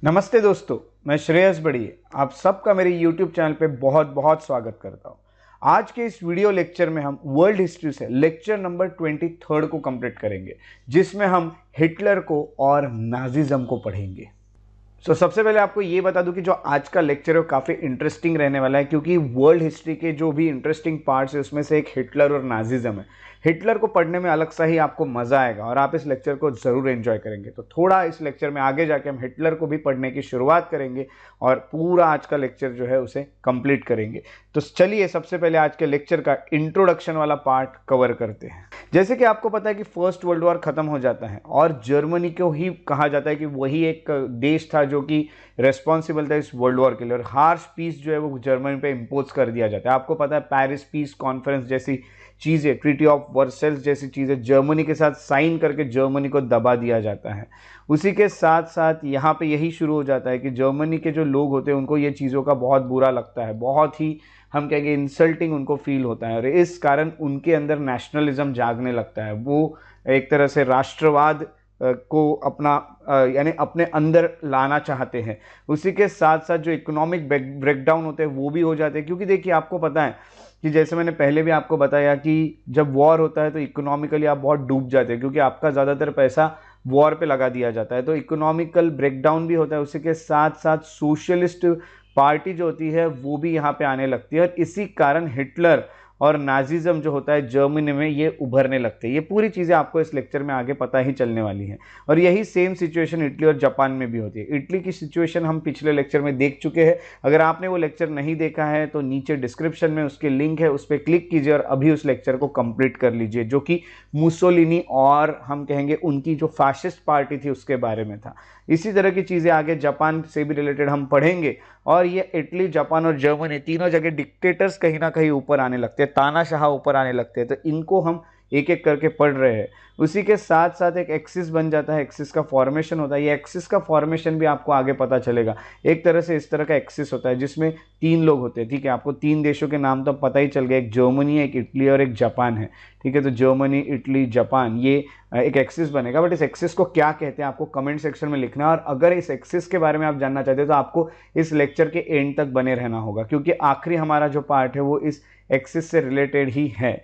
नमस्ते दोस्तों, मैं श्रेयस बड़िए आप सबका मेरे YouTube चैनल पे बहुत बहुत स्वागत करता हूँ। आज के इस वीडियो लेक्चर में हम वर्ल्ड हिस्ट्री से लेक्चर नंबर 23 को कंप्लीट करेंगे, जिसमें हम हिटलर को और नाजिज्म को पढ़ेंगे। सबसे पहले आपको ये बता दूं कि जो आज का लेक्चर है वो काफ़ी इंटरेस्टिंग रहने वाला है, क्योंकि वर्ल्ड हिस्ट्री के जो भी इंटरेस्टिंग पार्ट्स है उसमें से एक हिटलर और नाजिज्म है। हिटलर को पढ़ने में अलग सा ही आपको मज़ा आएगा और आप इस लेक्चर को ज़रूर एंजॉय करेंगे। तो थोड़ा इस लेक्चर में आगे जाके हम हिटलर को भी पढ़ने की शुरुआत करेंगे और पूरा आज का लेक्चर जो है उसे कंप्लीट करेंगे। तो चलिए सबसे पहले आज के लेक्चर का इंट्रोडक्शन वाला पार्ट कवर करते हैं। जैसे कि आपको पता है कि फर्स्ट वर्ल्ड वॉर खत्म हो जाता है और जर्मनी को ही कहा जाता है कि वही एक देश था जो कि रेस्पॉन्सिबल था इस वर्ल्ड वॉर के लिए, और हार्श पीस जो है वो जर्मनी पे इम्पोज कर दिया जाता है। आपको पता है पेरिस पीस कॉन्फ्रेंस जैसी चीज़ें, ट्रीटी ऑफ वर्सेल्स जैसी चीज़ें जर्मनी के साथ साइन करके जर्मनी को दबा दिया जाता है। उसी के साथ साथ यहाँ पे यही शुरू हो जाता है कि जर्मनी के जो लोग होते हैं उनको ये चीज़ों का बहुत बुरा लगता है, बहुत ही हम कहेंगे इंसल्टिंग उनको फील होता है, और इस कारण उनके अंदर नेशनलिज्म जागने लगता है। वो एक तरह से राष्ट्रवाद को अपना यानी अपने अंदर लाना चाहते हैं। उसी के साथ साथ जो इकोनॉमिक ब्रेकडाउन होते हैं वो भी हो जाते हैं, क्योंकि देखिए आपको पता है कि जैसे मैंने पहले भी आपको बताया कि जब वॉर होता है तो इकोनॉमिकली आप बहुत डूब जाते हैं, क्योंकि आपका ज़्यादातर पैसा वॉर पे लगा दिया जाता है। तो इकोनॉमिकल ब्रेकडाउन भी होता है। उसी के साथ साथ सोशलिस्ट पार्टी जो होती है वो भी यहाँ पे आने लगती है, और इसी कारण हिटलर और नाजिज्म जो होता है जर्मनी में ये उभरने लगते हैं। ये पूरी चीज़ें आपको इस लेक्चर में आगे पता ही चलने वाली हैं, और यही सेम सिचुएशन इटली और जापान में भी होती है। इटली की सिचुएशन हम पिछले लेक्चर में देख चुके हैं। अगर आपने वो लेक्चर नहीं देखा है तो नीचे डिस्क्रिप्शन में उसके लिंक है, उस पर क्लिक कीजिए और अभी उस लेक्चर को कंप्लीट कर लीजिए, जो कि मुसोलिनी और हम कहेंगे उनकी जो फैशिस्ट पार्टी थी उसके बारे में था। इसी तरह की चीज़ें आगे जापान से भी रिलेटेड हम पढ़ेंगे, और ये इटली, जापान और जर्मनी तीनों जगह डिक्टेटर्स कहीं ना कहीं ऊपर आने लगते हैं, तानाशाह ऊपर आने लगते हैं। तो इनको हम एक एक करके पढ़ रहे हैं। उसी के साथ साथ एक एक्सिस बन जाता है, एक्सिस का फॉर्मेशन होता है। ये एक्सिस का फॉर्मेशन भी आपको आगे पता चलेगा। एक तरह से इस तरह का एक्सिस होता है जिसमें तीन लोग होते हैं, ठीक है। आपको तीन देशों के नाम तो पता ही चल गया, एक जर्मनी है, एक इटली और एक जापान है, ठीक है। तो जर्मनी, इटली, जापान, ये एक एक्सिस बनेगा। बट इस एक्सिस को क्या कहते हैं आपको कमेंट सेक्शन में लिखना है, और अगर इस एक्सिस के बारे में आप जानना चाहते हैं तो आपको इस लेक्चर के एंड तक बने रहना होगा, क्योंकि आखिरी हमारा जो पार्ट है वो इस एक्सिस से रिलेटेड ही है।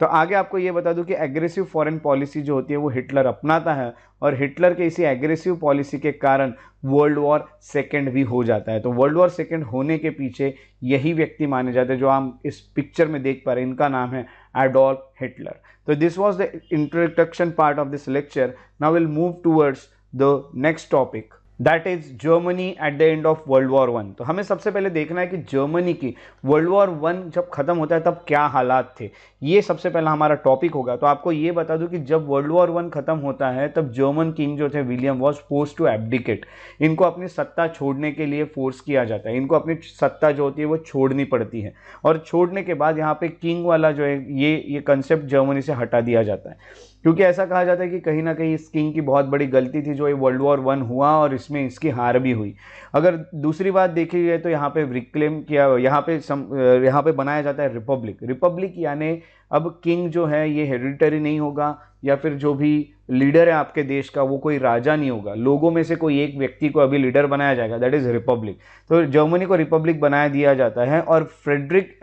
तो आगे आपको ये बता दूं कि एग्रेसिव फॉरेन पॉलिसी जो होती है वो हिटलर अपनाता है, और हिटलर के इसी एग्रेसिव पॉलिसी के कारण वर्ल्ड वॉर सेकेंड भी हो जाता है। तो वर्ल्ड वॉर सेकेंड होने के पीछे यही व्यक्ति माने जाते हैं जो हम इस पिक्चर में देख पा रहे हैं। इनका नाम है एडोल्फ हिटलर। तो this was the introduction part of this lecture. Now will move towards the next topic, that is Germany at the end of world war one. तो हमें सबसे पहले देखना है कि जर्मनी की वर्ल्ड वॉर वन जब खत्म होता है तब क्या हालात थे, ये सबसे पहला हमारा टॉपिक होगा। तो आपको ये बता दूं कि जब वर्ल्ड वॉर वन खत्म होता है तब जर्मन किंग जो थे William was force to abdicate. इनको अपनी सत्ता छोड़ने के लिए फोर्स किया जाता है। इनको अपनी सत्ता जो होती है वो छोड़नी पड़ती है, और छोड़ने के बाद यहाँ पे किंग वाला जो है ये कंसेप्ट जर्मनी से हटा दिया जाता है, क्योंकि ऐसा कहा जाता है कि कहीं ना कहीं इस किंग की बहुत बड़ी गलती थी जो ये वर्ल्ड वॉर वन हुआ और इसमें इसकी हार भी हुई। अगर दूसरी बात देखी जाए तो यहाँ पे रिक्लेम किया, यहाँ पे बनाया जाता है रिपब्लिक। रिपब्लिक यानी अब किंग जो है ये हेरिडिटरी नहीं होगा, या फिर जो भी लीडर है आपके देश का वो कोई राजा नहीं होगा, लोगों में से कोई एक व्यक्ति को अभी लीडर बनाया जाएगा, दैट इज रिपब्लिक। तो जर्मनी को रिपब्लिक बनाया दिया जाता है, और फ्रेडरिक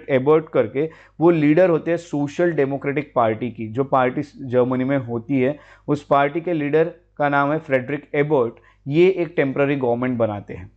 एबर्ट करके वो लीडर होते हैं सोशल डेमोक्रेटिक पार्टी की। जो पार्टी जर्मनी में होती है उस पार्टी के लीडर का नाम है फ्रेडरिक एबर्ट। ये एक टेम्पररी गवर्नमेंट बनाते हैं।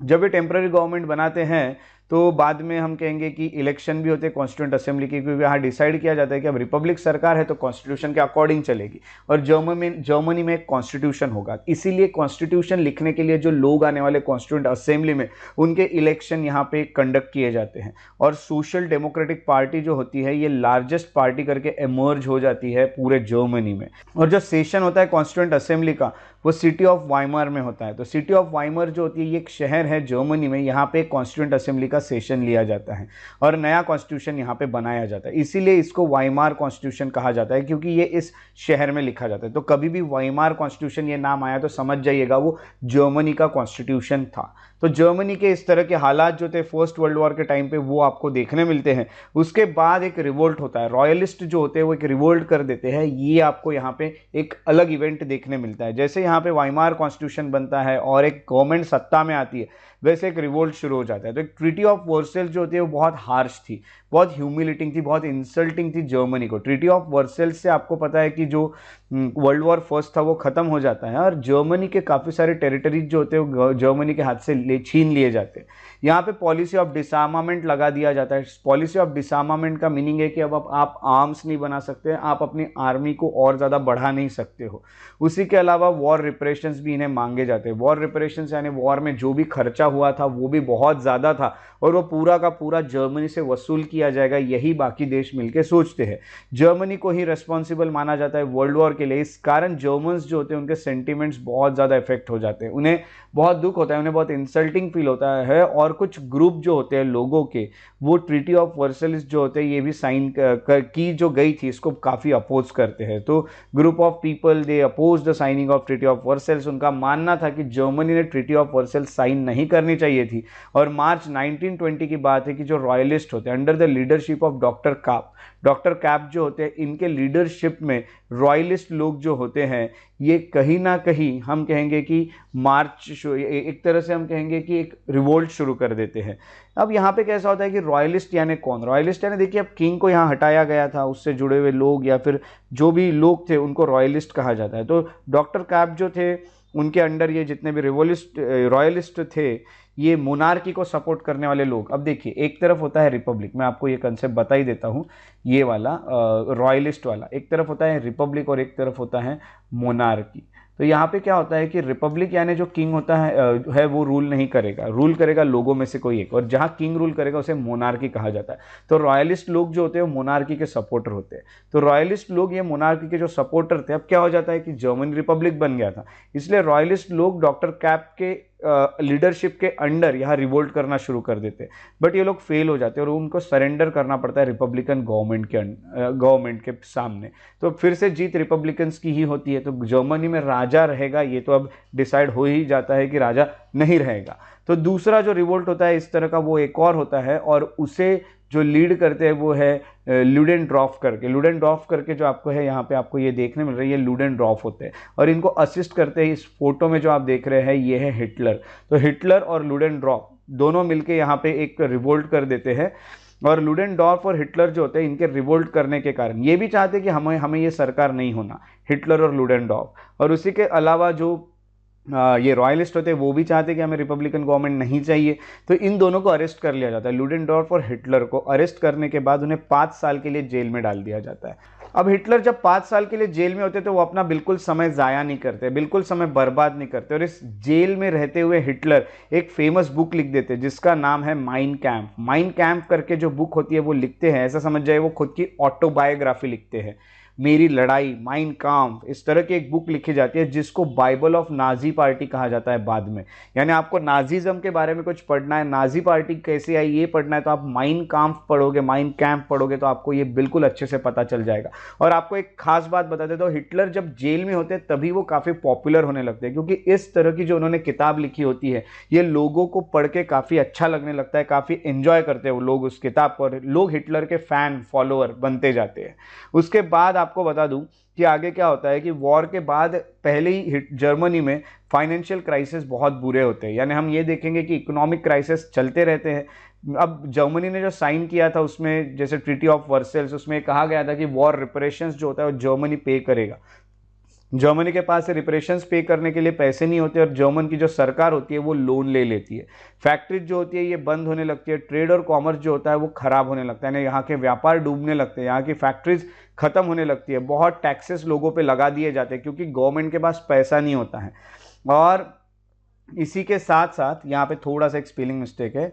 जब ये टेम्पररी गवर्नमेंट बनाते हैं तो बाद में हम कहेंगे कि इलेक्शन भी होते हैं कॉन्स्टिट्यूंट असेंबली की, क्योंकि यहाँ डिसाइड किया जाता है कि अब रिपब्लिक सरकार है तो कॉन्स्टिट्यूशन के अकॉर्डिंग चलेगी, और जर्मनी में एक कॉन्स्टिट्यूशन होगा। इसीलिए कॉन्स्टिट्यूशन लिखने के लिए जो लोग आने वाले कॉन्स्टिट्यूंट असेंबली में उनके इलेक्शन यहाँ पे कंडक्ट किए जाते हैं, और सोशल डेमोक्रेटिक पार्टी जो होती है ये लार्जेस्ट पार्टी करके एमर्ज हो जाती है पूरे जर्मनी में। और जो सेशन होता है कॉन्स्टिट्यूंट असेंबली का वो सिटी ऑफ वाइमर में होता है। तो सिटी ऑफ वाइमर जो होती है ये एक शहर है जर्मनी में, यहाँ पे कॉन्स्टिट्यूंट असेंबली का सेशन लिया जाता है और नया कॉन्स्टिट्यूशन यहाँ पे बनाया जाता है। इसीलिए इसको वाइमार कॉन्स्टिट्यूशन कहा जाता है, क्योंकि ये इस शहर में लिखा जाता है। तो कभी भी वाइमार कॉन्स्टिट्यूशन ये नाम आया तो समझ जाइएगा वो जर्मनी का कॉन्स्टिट्यूशन था। तो जर्मनी के इस तरह के हालात जो थे फर्स्ट वर्ल्ड वॉर के टाइम पे वो आपको देखने मिलते हैं। उसके बाद एक रिवोल्ट होता है, रॉयलिस्ट जो होते हैं वो एक रिवोल्ट कर देते हैं। ये आपको यहाँ पे एक अलग इवेंट देखने मिलता है। जैसे यहाँ पे वाइमार कॉन्स्टिट्यूशन बनता है और एक गवर्नमेंट सत्ता में आती है, वैसे एक रिवोल्ट शुरू हो जाता है। तो एक ट्रीटी ऑफ वर्सेल्स जो होती है वो बहुत हार्श थी, बहुत ह्यूमिलेटिंग थी, बहुत इंसल्टिंग थी जर्मनी को। ट्रीटी ऑफ वर्सेल्स से आपको पता है कि जो वर्ल्ड वॉर फर्स्ट था वो खत्म हो जाता है और जर्मनी के काफ़ी सारे टेरिटरीज जो होते हैं वो जर्मनी के हाथ से छीन लिए जाते हैं। यहाँ पे पॉलिसी ऑफ डिसआर्मामेंट लगा दिया जाता है। पॉलिसी ऑफ डिसआर्मामेंट का मीनिंग है कि अब आप आर्म्स नहीं बना सकते, आप अपनी आर्मी को और ज़्यादा बढ़ा नहीं सकते हो। उसी के अलावा वॉर रिपरेशंस भी इन्हें मांगे जाते हैं। वॉर रिपरेशंस यानी वॉर में जो भी खर्चा हुआ था वो भी बहुत ज़्यादा था और वो पूरा का पूरा जर्मनी से वसूल किया जाएगा, यही बाकी देश मिलकर सोचते हैं। जर्मनी को ही रेस्पॉन्सिबल माना जाता है वर्ल्ड वॉर के लिए। इस कारण जर्मन्स जो होते हैं उनके सेंटिमेंट्स बहुत ज़्यादा इफेक्ट हो जाते हैं, उन्हें बहुत दुख होता है, उन्हें बहुत इंसल्टिंग फील होता है। और कुछ ग्रुप जो होते हैं लोगों के, वो ट्रीटी ऑफ वर्सेल्स जो होते हैं ये भी साइन की जो गई थी इसको काफ़ी अपोज करते हैं। तो group of people they oppose the signing of treaty of Versailles. उनका मानना था कि जर्मनी ने ट्रीटी ऑफ वर्सेल्स साइन नहीं करनी चाहिए थी। और मार्च 1920 की बात है कि जो रॉयलिस्ट होते हैं under the leadership of doctor cap जो होते हैं, इनके लीडरशिप में रॉयलिस्ट लोग जो होते हैं ये कहीं ना कहीं हम कहेंगे कि एक तरह से हम कहेंगे कि एक रिवोल्ट शुरू कर देते हैं। अब यहाँ पे कैसा होता है कि रॉयलिस्ट यानी कौन? रॉयलिस्ट यानी देखिए अब किंग को यहाँ हटाया गया था, उससे जुड़े हुए लोग या फिर जो भी लोग थे उनको रॉयलिस्ट कहा जाता है। तो डॉक्टर कैप जो थे उनके अंडर ये जितने भी रॉयलिस्ट थे ये मोनार्की को सपोर्ट करने वाले लोग। अब देखिए एक तरफ होता है रिपब्लिक, मैं आपको ये कंसेप्ट बता ही देता हूँ, ये वाला रॉयलिस्ट वाला एक तरफ होता है रिपब्लिक और एक तरफ होता है मोनार्की। तो यहाँ पे क्या होता है कि रिपब्लिक यानी जो किंग होता है वो रूल नहीं करेगा, रूल करेगा लोगों में से कोई एक, और जहाँ किंग रूल करेगा उसे मोनार्की कहा जाता है। तो रॉयलिस्ट लोग जो होते हैं वो मोनार्की के सपोर्टर होते हैं। तो रॉयलिस्ट लोग ये मोनार्की के जो सपोर्टर थे, अब क्या हो जाता है कि जर्मन रिपब्लिक बन गया था, इसलिए रॉयलिस्ट लोग डॉक्टर कैप के लीडरशिप के अंडर यहाँ रिवोल्ट करना शुरू कर देते हैं। बट ये लोग फेल हो जाते हैं और उनको सरेंडर करना पड़ता है रिपब्लिकन गवर्नमेंट के सामने। तो फिर से जीत रिपब्लिकन्स की ही होती है। तो जर्मनी में राजा रहेगा ये तो अब डिसाइड हो ही जाता है कि राजा नहीं रहेगा। तो दूसरा जो रिवोल्ट होता है इस तरह का वो एक और होता है और उसे जो लीड करते हैं वो है लुडेनड्रॉफ करके जो आपको है यहाँ पे आपको ये देखने मिल रही है, लुडेनड्रॉफ होते हैं और इनको असिस्ट करते हैं। इस फोटो में जो आप देख रहे हैं ये है हिटलर। तो हिटलर और लुडेनड्रॉफ दोनों मिलके यहाँ पे एक रिवोल्ट कर देते हैं और लुडेनडॉर्फ और हिटलर जो होते हैं इनके रिवोल्ट करने के कारण ये भी चाहते हैं कि हमें ये सरकार नहीं होना, हिटलर और लुडेनडॉर्फ। और उसी के अलावा जो ये रॉयलिस्ट होते हैं वो भी चाहते हैं कि हमें रिपब्लिकन गवर्नमेंट नहीं चाहिए। तो इन दोनों को अरेस्ट कर लिया जाता है, लुडेनडॉर्फ और हिटलर को। अरेस्ट करने के बाद उन्हें 5 साल के लिए जेल में डाल दिया जाता है। अब हिटलर जब 5 साल के लिए जेल में होते तो वो अपना बिल्कुल समय ज़ाया नहीं करते, बिल्कुल समय बर्बाद नहीं करते और इस जेल में रहते हुए हिटलर एक फेमस बुक लिख देते हैं जिसका नाम है माइन कैंप करके जो बुक होती है वो लिखते हैं। ऐसा समझ जाए वो खुद की ऑटोबायोग्राफी लिखते हैं, मेरी लड़ाई, माइन काम्फ, इस तरह की एक बुक लिखी जाती है जिसको बाइबल ऑफ नाजी पार्टी कहा जाता है बाद में। यानी आपको नाजीज्म के बारे में कुछ पढ़ना है, नाजी पार्टी कैसे आई ये पढ़ना है, तो आप माइन काम्फ पढ़ोगे, माइन कैंप पढ़ोगे तो आपको ये बिल्कुल अच्छे से पता चल जाएगा। और आपको एक खास बात बता देता हूँ, हिटलर जब जेल में होते हैं तभी वो काफ़ी पॉपुलर होने लगते हैं, क्योंकि इस तरह की जो उन्होंने किताब लिखी होती है ये लोगों को पढ़ के काफ़ी अच्छा लगने लगता है, काफ़ी एंजॉय करते हैं वो लोग उस किताब को, लोग हिटलर के फैन फॉलोअर बनते जाते हैं। उसके बाद आपको बता दूं कि आगे क्या होता है कि वॉर के बाद पहले ही जर्मनी में फाइनेंशियल क्राइसिस बहुत बुरे होते हैं, यानी हम ये देखेंगे कि इकोनॉमिक क्राइसिस चलते रहते हैं। अब जर्मनी ने जो साइन किया था उसमें जैसे ट्रीटी ऑफ वर्सेल्स, उसमें कहा गया था कि वॉर रिपरेशंस जो होता है वो जर्मनी पे करेगा। जर्मनी के पास रिपरेशंस पे करने के लिए पैसे नहीं होते और जर्मन की जो सरकार होती है वो लोन ले लेती है। फैक्ट्रीज जो होती है ये बंद होने लगती है, ट्रेड और कॉमर्स जो होता है वो खराब होने लगता है, यानी यहाँ के व्यापार डूबने लगते हैं, यहाँ की फैक्ट्रीज खत्म होने लगती है, बहुत टैक्सेस लोगों पे लगा दिए जाते हैं क्योंकि गवर्नमेंट के पास पैसा नहीं होता है। और इसी के साथ साथ यहाँ पे थोड़ा सा एक स्पेलिंग मिस्टेक है,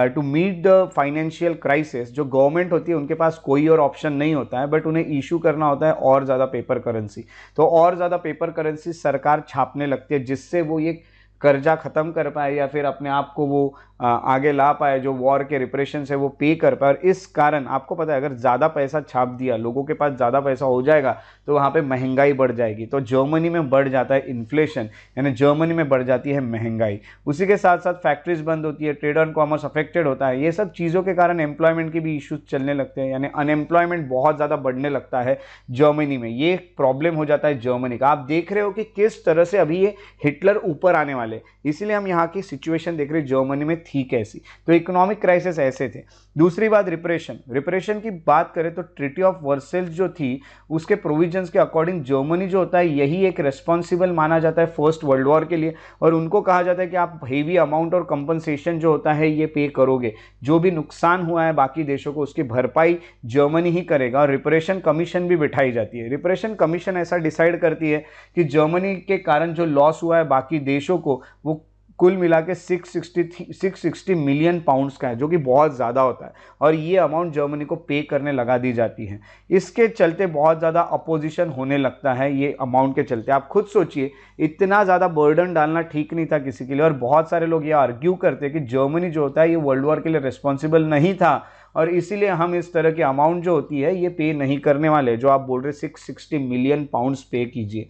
to meet the financial crisis, जो गवर्नमेंट होती है उनके पास कोई और ऑप्शन नहीं होता है बट उन्हें इशू करना होता है और ज़्यादा पेपर करेंसी। तो और ज़्यादा पेपर करेंसी सरकार छापने लगती है जिससे वो ये कर्जा ख़त्म कर पाए या फिर अपने आप को वो आगे ला पाए, जो वॉर के रिप्रेशन है वो पे कर पाए। और इस कारण आपको पता है, अगर ज़्यादा पैसा छाप दिया, लोगों के पास ज़्यादा पैसा हो जाएगा तो वहाँ पे महंगाई बढ़ जाएगी। तो जर्मनी में बढ़ जाता है इन्फ्लेशन, यानी जर्मनी में बढ़ जाती है महंगाई। उसी के साथ साथ फैक्ट्रीज बंद होती है, ट्रेड ऑन कॉमर्स अफेक्टेड होता है। ये सब चीज़ों के कारण एम्प्लॉयमेंट के भी इश्यूज चलने लगते हैं, यानी अनएम्प्लॉयमेंट बहुत ज़्यादा बढ़ने लगता है जर्मनी में। ये प्रॉब्लम हो जाता है जर्मनी का। आप देख रहे हो कि किस तरह से अभी ये हिटलर ऊपर आने वाले, इसीलिए हम यहाँ की सिचुएशन देख रहे हैं जर्मनी में थी कैसी। तो इकोनॉमिक क्राइसिस ऐसे थे। दूसरी बात, रिप्रेशन की बात करें तो ट्रीटी ऑफ वर्सेल्स जो थी उसके प्रोविजंस के अकॉर्डिंग जर्मनी जो होता है यही एक रिस्पॉन्सिबल माना जाता है फर्स्ट वर्ल्ड वॉर के लिए। और उनको कहा जाता है कि आप हेवी अमाउंट और कंपनसेशन जो होता है ये पे करोगे, जो भी नुकसान हुआ है बाकी देशों को उसकी भरपाई जर्मनी ही करेगा। और रिप्रेशन कमीशन भी बिठाई जाती है। रिप्रेशन कमीशन ऐसा डिसाइड करती है कि जर्मनी के कारण जो लॉस हुआ है बाकी देशों को, वो कुल मिला के 660 मिलियन पाउंड्स का है, जो कि बहुत ज़्यादा होता है। और ये अमाउंट जर्मनी को पे करने लगा दी जाती है। इसके चलते बहुत ज़्यादा अपोजिशन होने लगता है ये अमाउंट के चलते। आप खुद सोचिए, इतना ज़्यादा बर्डन डालना ठीक नहीं था किसी के लिए। और बहुत सारे लोग ये आर्ग्यू करते हैं कि जर्मनी जो होता है ये वर्ल्ड वॉर के लिए रिस्पॉन्सिबल नहीं था और इसीलिए हम इस तरह की अमाउंट जो होती है ये पे नहीं करने वाले, जो आप बोल रहे 660 मिलियन पाउंड्स पे कीजिए।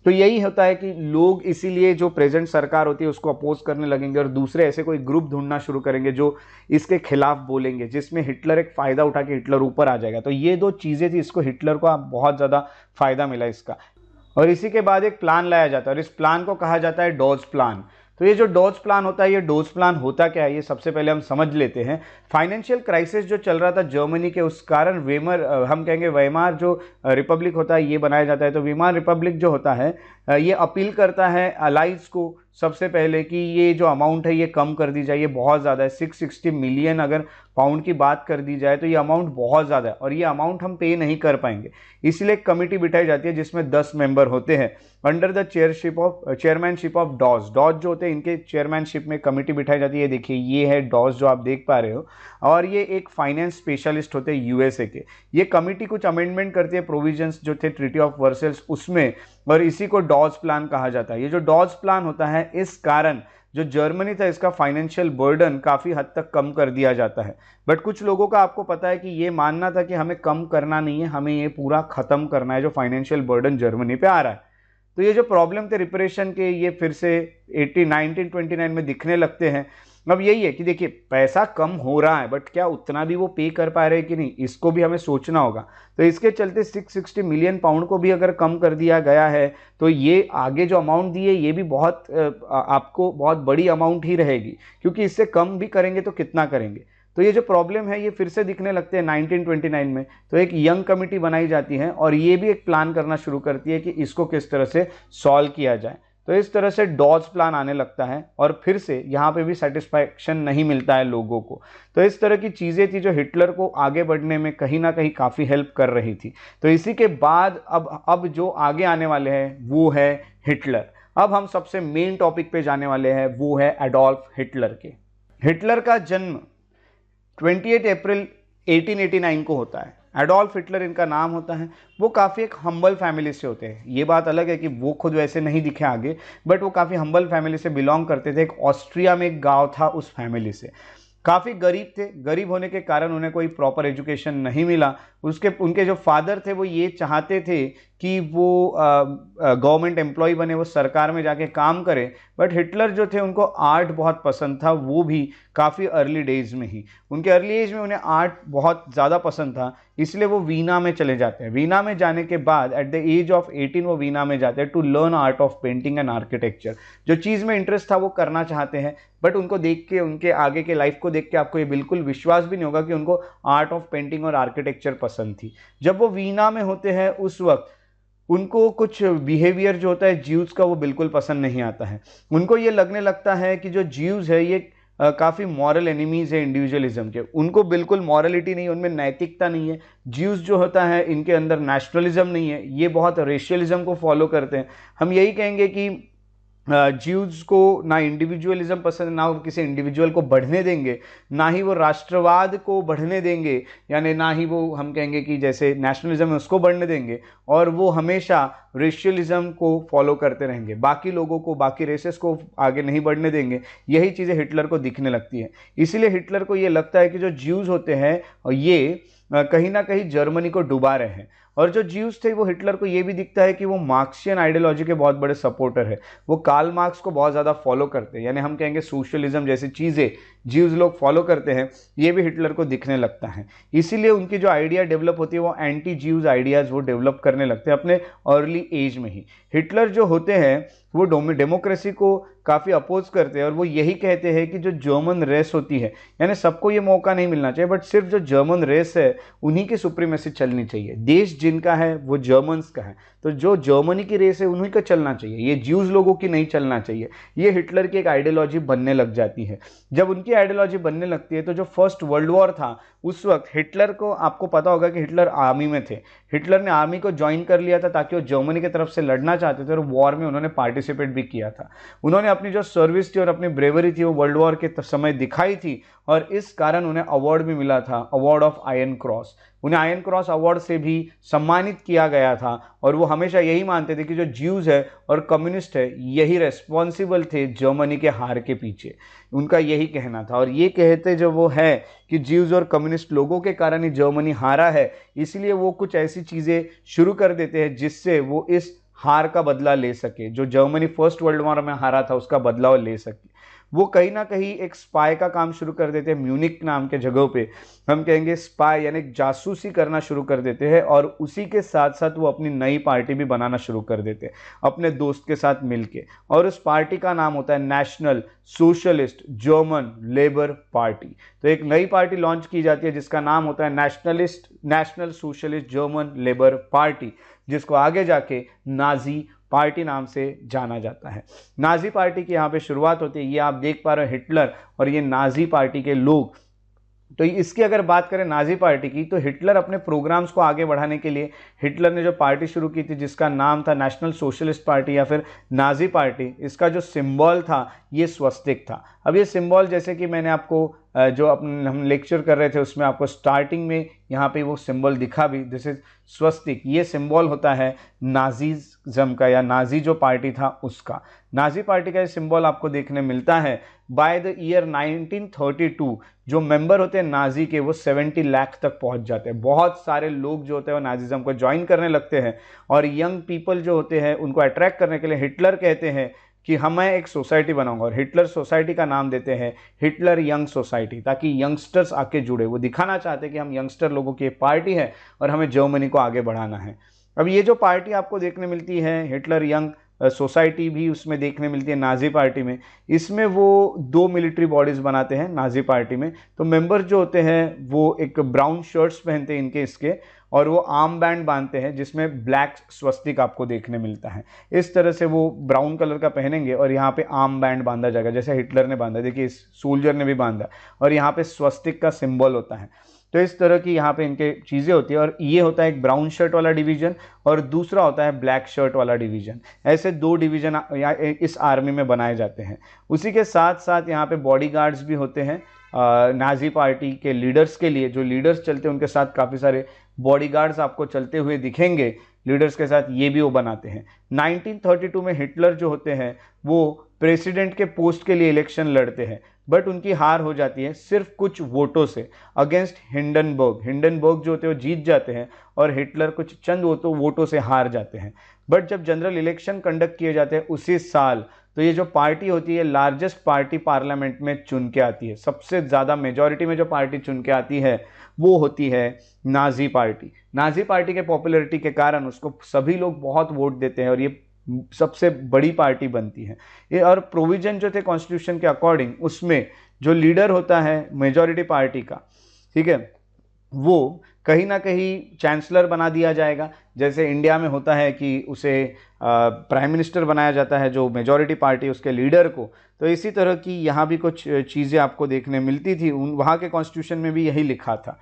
तो यही होता है कि लोग इसीलिए जो प्रेजेंट सरकार होती है उसको अपोज करने लगेंगे और दूसरे ऐसे कोई ग्रुप ढूंढना शुरू करेंगे जो इसके खिलाफ बोलेंगे, जिसमें हिटलर एक फ़ायदा उठा के हिटलर ऊपर आ जाएगा। तो ये दो चीज़ें थी, इसको हिटलर को बहुत ज़्यादा फायदा मिला इसका। और इसी के बाद एक प्लान लाया जाता है और इस प्लान को कहा जाता है डॉज प्लान। तो ये जो डॉज प्लान होता है, ये डॉज प्लान होता क्या है ये सबसे पहले हम समझ लेते हैं। फाइनेंशियल क्राइसिस जो चल रहा था जर्मनी के, उस कारण हम कहेंगे वेमार जो रिपब्लिक होता है ये बनाया जाता है। तो वेमार रिपब्लिक जो होता है ये अपील करता है अलाइज को सबसे पहले कि ये जो अमाउंट है ये कम कर दी जाए, ये बहुत ज़्यादा है। 660 मिलियन अगर पाउंड की बात कर दी जाए तो ये अमाउंट बहुत ज़्यादा है और ये अमाउंट हम पे नहीं कर पाएंगे। इसलिए एक कमेटी बिठाई जाती है जिसमें 10 मेंबर होते हैं under the chairmanship of Doge. Doge जो होते हैं इनके चेयरमैनशिप में कमेटी बिठाई जाती है। देखिए ये है डॉज जो आप देख पा रहे हो, और ये एक फाइनेंस स्पेशलिस्ट होते हैं यूएसए के। ये कमेटी कुछ अमेंडमेंट करती है प्रोविजंस जो थे ट्रीटी ऑफ वर्सेल्स उसमें, और इसी को डॉज प्लान कहा जाता है। ये जो डॉज प्लान होता है इस कारण जो जर्मनी था इसका फाइनेंशियल बर्डन काफ़ी हद तक कम कर दिया जाता है। बट कुछ लोगों का आपको पता है कि ये मानना था कि हमें कम करना नहीं है, हमें ये पूरा ख़त्म करना है जो फाइनेंशियल बर्डन जर्मनी पे आ रहा है। तो ये जो प्रॉब्लम थे रिपरेशन के ये फिर से 1929 में दिखने लगते हैं। अब यही है कि देखिए पैसा कम हो रहा है बट क्या उतना भी वो पे कर पा रहे हैं कि नहीं, इसको भी हमें सोचना होगा। तो इसके चलते 660 मिलियन पाउंड को भी अगर कम कर दिया गया है तो ये आगे जो अमाउंट दी है ये भी बहुत आपको बहुत बड़ी अमाउंट ही रहेगी, क्योंकि इससे कम भी करेंगे तो कितना करेंगे। तो ये जो प्रॉब्लम है ये फिर से दिखने लगते हैं 1929 में। तो एक यंग कमेटी बनाई जाती है और ये भी एक प्लान करना शुरू करती है कि इसको किस तरह से सॉल्व किया जाए। तो इस तरह से डॉज प्लान आने लगता है और फिर से यहाँ पे भी सेटिस्फैक्शन नहीं मिलता है लोगों को। तो इस तरह की चीज़ें थी जो हिटलर को आगे बढ़ने में कहीं ना कहीं काफ़ी हेल्प कर रही थी। तो इसी के बाद अब जो आगे आने वाले हैं वो है हिटलर। अब हम सबसे मेन टॉपिक पे जाने वाले हैं, वो है एडोल्फ हिटलर के। हिटलर का जन्म 28 अप्रैल 1889 को होता है। एडोल्फ हिटलर इनका नाम होता है। वो काफ़ी एक हम्बल फैमिली से होते हैं। ये बात अलग है कि वो खुद वैसे नहीं दिखे आगे, बट वो काफ़ी हम्बल फैमिली से बिलोंग करते थे। एक ऑस्ट्रिया में एक गांव था उस फैमिली से। काफ़ी गरीब थे, गरीब होने के कारण उन्हें कोई प्रॉपर एजुकेशन नहीं मिला। उनके जो फादर थे वो ये चाहते थे कि वो गवर्नमेंट एम्प्लॉय बने, वो सरकार में जाके काम करें। बट हिटलर जो थे उनको आर्ट बहुत पसंद था, वो भी काफ़ी अर्ली डेज में ही। उनके अर्ली एज में उन्हें आर्ट बहुत ज़्यादा पसंद था, इसलिए वो वीना में चले जाते हैं। वीना में जाने के बाद एट द एज ऑफ 18 वो वीना में जाते हैं to learn art of painting and architecture. जो चीज़ में इंटरेस्ट था वो करना चाहते हैं, बट उनको देख के, उनके आगे के लाइफ को देख के आपको ये बिल्कुल विश्वास भी नहीं होगा कि उनको आर्ट ऑफ पेंटिंग और आर्किटेक्चर पसंद थी। जब वो वीना में होते हैं उस वक्त उनको कुछ बिहेवियर जो होता है ज्यूज़ का वो बिल्कुल पसंद नहीं आता है। उनको ये लगने लगता है कि जो ज्यूज़ है ये काफ़ी मॉरल एनिमीज़ है इंडिविजुअलिज्म के। उनको बिल्कुल मॉरलिटी नहीं है, उनमें नैतिकता नहीं है। ज्यूज़ जो होता है इनके अंदर नेशनलिज्म नहीं है, ये बहुत रेशियलिज्म को फॉलो करते हैं। हम यही कहेंगे कि ज्यूज को ना इंडिविजुअलिज्म पसंद, ना वो किसी इंडिविजुअल को बढ़ने देंगे, ना ही वो राष्ट्रवाद को बढ़ने देंगे, यानी ना ही वो हम कहेंगे कि जैसे नेशनलिज्म है उसको बढ़ने देंगे, और वो हमेशा रेशियलिज्म को फॉलो करते रहेंगे, बाकी लोगों को, बाकी रेसेस को आगे नहीं बढ़ने देंगे। यही चीज़ें हिटलर को दिखने लगती है। इसीलिए हिटलर को ये लगता है कि जो ज्यूज होते हैं ये कहीं ना कहीं जर्मनी को डुबा रहे हैं। और जो ज्यूज थे वो हिटलर को ये भी दिखता है कि वो मार्क्सियन आइडियोलॉजी के बहुत बड़े सपोर्टर है, वो कार्ल मार्क्स को बहुत ज़्यादा फॉलो करते हैं, यानी हम कहेंगे सोशलिज्म जैसी चीज़ें ज्यूज लोग फॉलो करते हैं, ये भी हिटलर को दिखने लगता है। इसीलिए उनकी जो आइडिया डेवलप होती है वो एंटी ज्यूज आइडियाज़ वो डेवलप करने लगते हैं अपने अर्ली एज में ही। हिटलर जो होते हैं वो डेमोक्रेसी को काफ़ी अपोज करते हैं, और वो यही कहते हैं कि जो जर्मन रेस होती है, यानी सबको ये मौका नहीं मिलना चाहिए, बट सिर्फ जो जर्मन रेस है उन्हीं की सुप्रीमेसी चलनी चाहिए। देश जिनका है वो जर्मन्स का है, तो जो जर्मनी की रेस है उन्हीं का चलना चाहिए, ये ज्यूज लोगों की नहीं चलना चाहिए। ये हिटलर की एक आइडियोलॉजी बनने लग जाती है। जब उनकी आइडियोलॉजी बनने लगती है तो जो फर्स्ट वर्ल्ड वॉर था उस वक्त हिटलर को, आपको पता होगा कि हिटलर आर्मी में थे, हिटलर ने आर्मी को ज्वाइन कर लिया था ताकि वो जर्मनी की तरफ से लड़ना चाहते थे, और वॉर में उन्होंने पार्टिसिपेट भी किया था। उन्होंने अपनी जो सर्विस थी और अपनी ब्रेवरी थी वो वर्ल्ड वॉर के समय दिखाई थी, और इस कारण उन्हें अवार्ड भी मिला था, अवार्ड ऑफ आयरन क्रॉस। उन्हें आयरन क्रॉस अवार्ड से भी सम्मानित किया गया था, और वो हमेशा यही मानते थे कि जो ज्यूज है और कम्युनिस्ट है यही रेस्पॉन्सिबल थे जर्मनी के हार के पीछे। उनका यही कहना था, और ये कहते जो वो है कि ज्यूज और कम्युनिस्ट लोगों के कारण ही जर्मनी हारा है, इसलिए वो कुछ ऐसी चीज़ें शुरू कर देते हैं जिससे वो इस हार का बदला ले सके, जो जर्मनी फर्स्ट वर्ल्ड वॉर में हारा था उसका बदलाव ले सके। वो कहीं ना कहीं एक स्पाई का काम शुरू कर देते हैं, म्यूनिक नाम के जगह पे हम कहेंगे स्पाई, यानी जासूसी करना शुरू कर देते हैं, और उसी के साथ साथ वो अपनी नई पार्टी भी बनाना शुरू कर देते हैं अपने दोस्त के साथ मिलके, और उस पार्टी का नाम होता है national socialist German labour party. तो एक नई पार्टी लॉन्च की जाती है जिसका नाम होता है national socialist German labour party, जिसको आगे जाके नाजी पार्टी नाम से जाना जाता है। नाजी पार्टी की यहाँ पे शुरुआत होती है, ये आप देख पा रहे हो हिटलर और ये नाजी पार्टी के लोग। तो इसकी अगर बात करें नाजी पार्टी की, तो हिटलर अपने प्रोग्राम्स को आगे बढ़ाने के लिए हिटलर ने जो पार्टी शुरू की थी जिसका नाम था नेशनल सोशलिस्ट पार्टी या फिर नाजी पार्टी, इसका जो सिंबल था ये स्वस्तिक था। अब ये सिंबल जैसे कि मैंने आपको जो हम लेक्चर कर रहे थे उसमें आपको स्टार्टिंग में यहाँ पे वो सिंबल दिखा भी, दिस इज स्वस्तिक। ये सिंबल होता है नाजीज़म का, या नाजी जो पार्टी था उसका। नाजी पार्टी का ये सिंबल आपको देखने मिलता है। बाय द ईयर 1932 जो मेंबर होते हैं नाजी के वो 70 लाख तक पहुंच जाते हैं। बहुत सारे लोग जो होते हैं वो नाजीज़म को ज्वाइन करने लगते हैं, और यंग पीपल जो होते हैं उनको अट्रैक्ट करने के लिए हिटलर कहते हैं कि मैं एक सोसाइटी बनाऊंगा, और हिटलर सोसाइटी का नाम देते हैं हिटलर यंग सोसाइटी, ताकि यंगस्टर्स आके जुड़े। वो दिखाना चाहते हैं कि हम यंगस्टर लोगों की एक पार्टी है और हमें जर्मनी को आगे बढ़ाना है। अब ये जो पार्टी आपको देखने मिलती है हिटलर यंग सोसाइटी भी उसमें देखने मिलती है नाजी पार्टी में। इसमें वो 2 मिलिट्री बॉडीज़ बनाते हैं नाजी पार्टी में। तो मेंबर जो होते हैं वो एक ब्राउन शर्ट्स पहनते हैं इनके इसके, और वो आर्म बैंड बांधते हैं जिसमें ब्लैक स्वस्तिक आपको देखने मिलता है। इस तरह से वो ब्राउन कलर का पहनेंगे और यहाँ पे आर्म बैंड बांधा जाएगा जैसे हिटलर ने बांधा, देखिए इस सोल्जर ने भी बांधा, और यहाँ पे स्वस्तिक का सिंबल होता है। तो इस तरह की यहाँ पे इनके चीज़ें होती है, और ये होता है एक ब्राउन शर्ट वाला डिवीजन और दूसरा होता है ब्लैक शर्ट वाला डिवीजन। ऐसे 2 डिवीजन इस आर्मी में बनाए जाते हैं। उसी के साथ साथ यहाँ पे बॉडीगार्ड्स भी होते हैं नाजी पार्टी के लीडर्स के लिए। जो लीडर्स चलते हैं उनके साथ काफ़ी सारे बॉडीगार्ड्स आपको चलते हुए दिखेंगे लीडर्स के साथ, ये भी वो बनाते हैं। 1932 में हिटलर जो होते हैं वो प्रेसिडेंट के पोस्ट के लिए इलेक्शन लड़ते हैं, बट उनकी हार हो जाती है सिर्फ कुछ वोटों से अगेंस्ट हिंडनबर्ग। हिंडनबर्ग जो होते हैं वो जीत जाते हैं और हिटलर कुछ चंद वोटों से हार जाते हैं। बट जब जनरल इलेक्शन कंडक्ट किए जाते हैं उसी साल, तो ये जो पार्टी होती है लार्जेस्ट पार्टी पार्लियामेंट में चुन के आती है। सबसे ज़्यादा मेजॉरिटी में जो पार्टी चुन के आती है वो होती है नाजी पार्टी। नाजी पार्टी के पॉपुलैरिटी के कारण उसको सभी लोग बहुत वोट देते हैं और ये सबसे बड़ी पार्टी बनती है। ये और प्रोविजन जो थे कॉन्स्टिट्यूशन के अकॉर्डिंग, उसमें जो लीडर होता है मेजॉरिटी पार्टी का, ठीक है, वो कहीं ना कहीं चांसलर बना दिया जाएगा। जैसे इंडिया में होता है कि उसे प्राइम मिनिस्टर बनाया जाता है जो मेजॉरिटी पार्टी उसके लीडर को, तो इसी तरह की यहाँ भी कुछ चीज़ें आपको देखने मिलती थी। वहाँ के कॉन्स्टिट्यूशन में भी यही लिखा था।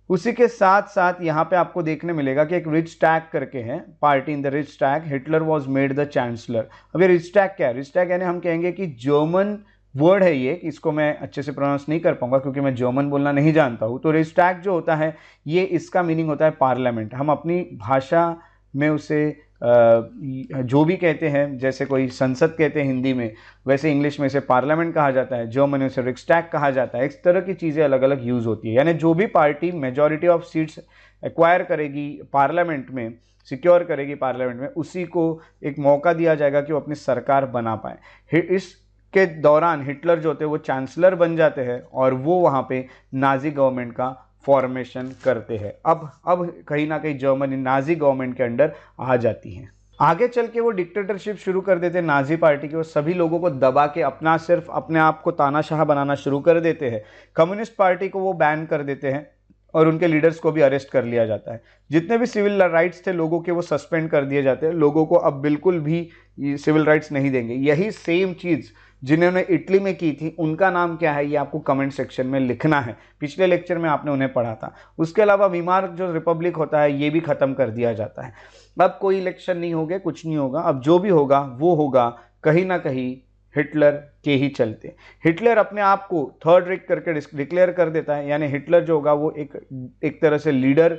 उसी के साथ साथ यहाँ पे आपको देखने मिलेगा कि एक रिचस्टैग करके है, party in the Reichstag, Hitler was made the chancellor. अब ये रिचस्टैग क्या है? रिचस्टैग यानी हम कहेंगे कि जर्मन वर्ड है ये, इसको मैं अच्छे से प्रोनाउंस नहीं कर पाऊंगा क्योंकि मैं जर्मन बोलना नहीं जानता हूँ। तो रिचस्टैग जो होता है ये, इसका मीनिंग होता है पार्लियामेंट। हम अपनी भाषा में उसे जो भी कहते हैं, जैसे कोई संसद कहते हैं हिंदी में, वैसे इंग्लिश में इसे पार्लियामेंट कहा जाता है, जर्मन में इसे रिक्सटैग कहा जाता है। इस तरह की चीज़ें अलग अलग यूज़ होती है। यानी जो भी party majority of seats acquire करेगी पार्लियामेंट में, सिक्योर करेगी पार्लियामेंट में, उसी को एक मौका दिया जाएगा कि वो अपनी सरकार बना पाए। इसके दौरान हिटलर जो होते हैं वो चांसलर बन जाते हैं और वो वहाँ पे नाजी गवर्नमेंट का फॉर्मेशन करते हैं। अब कहीं ना कहीं जर्मनी नाजी गवर्नमेंट के अंडर आ जाती है। आगे चल के वो डिक्टेटरशिप शुरू कर देते हैं नाजी पार्टी के, वो सभी लोगों को दबा के सिर्फ अपने आप को तानाशाह बनाना शुरू कर देते हैं। कम्युनिस्ट पार्टी को वो बैन कर देते हैं और उनके लीडर्स को भी अरेस्ट कर लिया जाता है। जितने भी सिविल राइट्स थे लोगों के वो सस्पेंड कर दिए जाते हैं। लोगों को अब बिल्कुल भी सिविल राइट्स नहीं देंगे। यही सेम चीज़ जिन्होंने इटली में की थी, उनका नाम क्या है ये आपको कमेंट सेक्शन में लिखना है। पिछले लेक्चर में आपने उन्हें पढ़ा था। उसके अलावा वीमार जो रिपब्लिक होता है ये भी ख़त्म कर दिया जाता है। अब कोई इलेक्शन नहीं होगा, कुछ नहीं होगा। अब जो भी होगा वो होगा कहीं ना कहीं हिटलर के ही चलते। हिटलर अपने आप को थर्ड रेट करके डिक्लेयर कर देता है। यानी हिटलर जो होगा वो एक तरह से लीडर